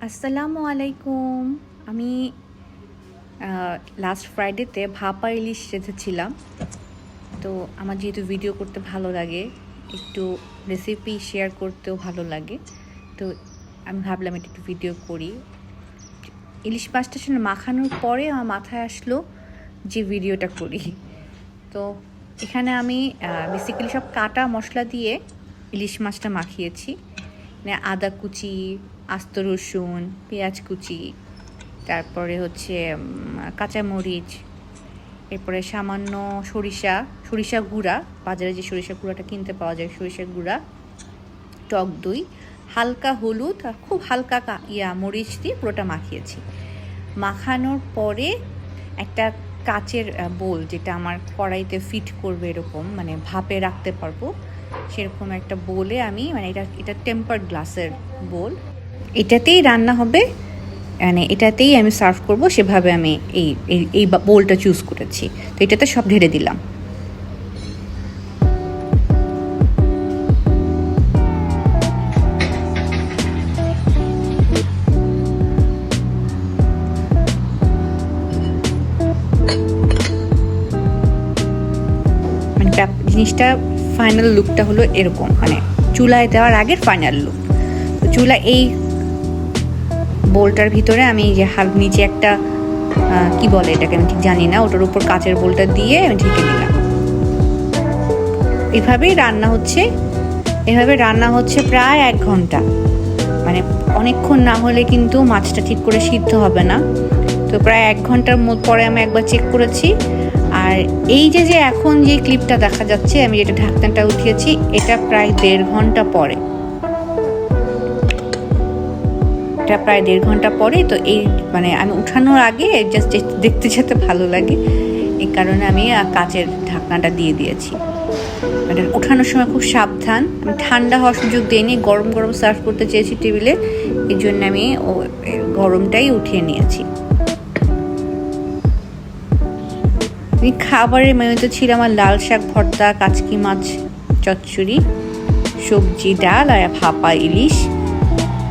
আসসালামু আলাইকুম। আমি লাস্ট ফ্রাইডেতে ভাপা ইলিশ রেঁধেছিলাম। তো আমার যেহেতু ভিডিও করতে ভালো লাগে, একটু রেসিপি শেয়ার করতেও ভালো লাগে, তো আমি ভাবলাম এটা একটু ভিডিও করি। ইলিশ মাছটা শুনে মাখানোর পরে আমার মাথায় আসলো যে ভিডিওটা করি। তো এখানে আমি বেসিক্যালি সব কাটা মশলা দিয়ে ইলিশ মাছটা মাখিয়েছি। মানে আদা কুচি, আস্ত রসুন, পেঁয়াজ কুচি, তারপরে হচ্ছে কাঁচামরিচ, এরপরে সামান্য সরিষা গুঁড়া, বাজারে যে সরিষা গুঁড়াটা কিনতে পাওয়া যায়, সরিষা গুঁড়া, টক দই, হালকা হলুদ আর খুব হালকা মরিচ দিয়ে পুরোটা মাখিয়েছি। মাখানোর পরে একটা কাচের বোল, যেটা আমার কড়াইতে ফিট করবে এরকম, মানে ভাপে রাখতে পারবো সেরকম একটা বোলে আমি, মানে এটা টেম্পার্ড গ্লাসের বোল, এটাতেই রান্না হবে, মানে এটাতেই আমি সার্ভ করব, সেভাবে আমি এই বোলটা চুজ করেছি। তো এটাতে সব ঢেলে দিলাম। মানে জিনিসটা ফাইনাল লুকটা হলো এরকম, মানে চুলায় দেওয়ার আগের ফাইনাল লুক। চুলা এই বোলটার ভিতরে আমি যে নিচে একটা কি বলে এটাকে আমি ঠিক জানি না, ওটার উপর কাচের বোলটা দিয়ে আমি ঢেকে দিলাম। এভাবে রান্না হচ্ছে প্রায় 1 ঘন্টা। মানে অনেকক্ষণ না হলে কিন্তু মাছটা ঠিক করে সিদ্ধ হবে না। তো প্রায় 1 ঘন্টার পরে আমি একবার চেক করেছি। আর এই যে এখন যে ক্লিপটা দেখা যাচ্ছে, আমি যেটা ঢাকনাটা উঠিয়েছি, এটা প্রায় 1.5 ঘন্টা পরে। প্রায় 1.5 ঘন্টা পরে। তো এই মানে আমি উঠানোর আগে জাস্ট দেখতে যেতে ভালো লাগে, এই কারণে আমি কাচের ঢাকনাটা দিয়ে দিয়েছি। মানে উঠানোর সময় খুব সাবধান। আমি ঠান্ডা হওয়ার সুযোগ দিইনি, গরম গরম সার্ভ করতে চেয়েছি টেবিলে, এই জন্য আমি গরমটাই উঠিয়ে নিয়েছি। খাবারের মেনুতে ছিল আমার লাল শাক ভর্তা, কাচকি মাছ চচ্চড়ি, সবজি, ডাল আর ভাপা ইলিশ।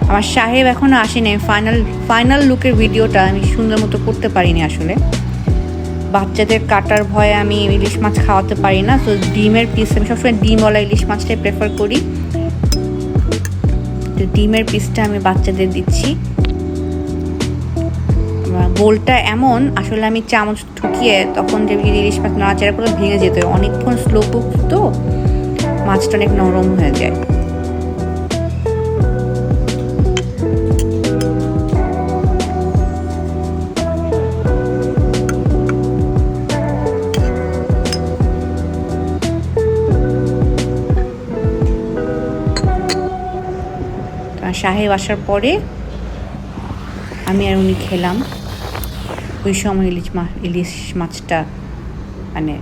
আমার সাহেব এখনও আসেনি। ফাইনাল লুকের ভিডিওটা আমি সুন্দর মতো করতে পারিনি আসলে। বাচ্চাদের কাটার ভয়ে আমি ইলিশ মাছ খাওয়াতে পারি না, তো ডিমের পিস, আমি সবসময় ডিমওয়ালা ইলিশ মাছটাই প্রেফার করি। তো ডিমের পিসটা আমি বাচ্চাদের দিচ্ছি। বোলটা এমন, আসলে আমি চামচ ঠুকিয়ে তখন যে ইলিশ মাছ নাড়াচাড়া করে ভেঙে যেত, অনেকক্ষণ স্লো কুক তো মাছটা অনেক নরম হয়ে যায়। সাহেব আসার পরে আমি আর উনি খেলাম। ওই সময় ইলিশ মাছটা মানে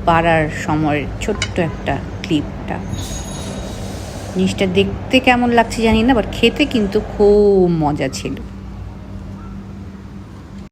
বাড়ার সময়ের ছোট্ট একটা ক্লিপটা। জিনিসটা দেখতে কেমন লাগছে জানি না, বাট খেতে কিন্তু খুব মজা ছিল।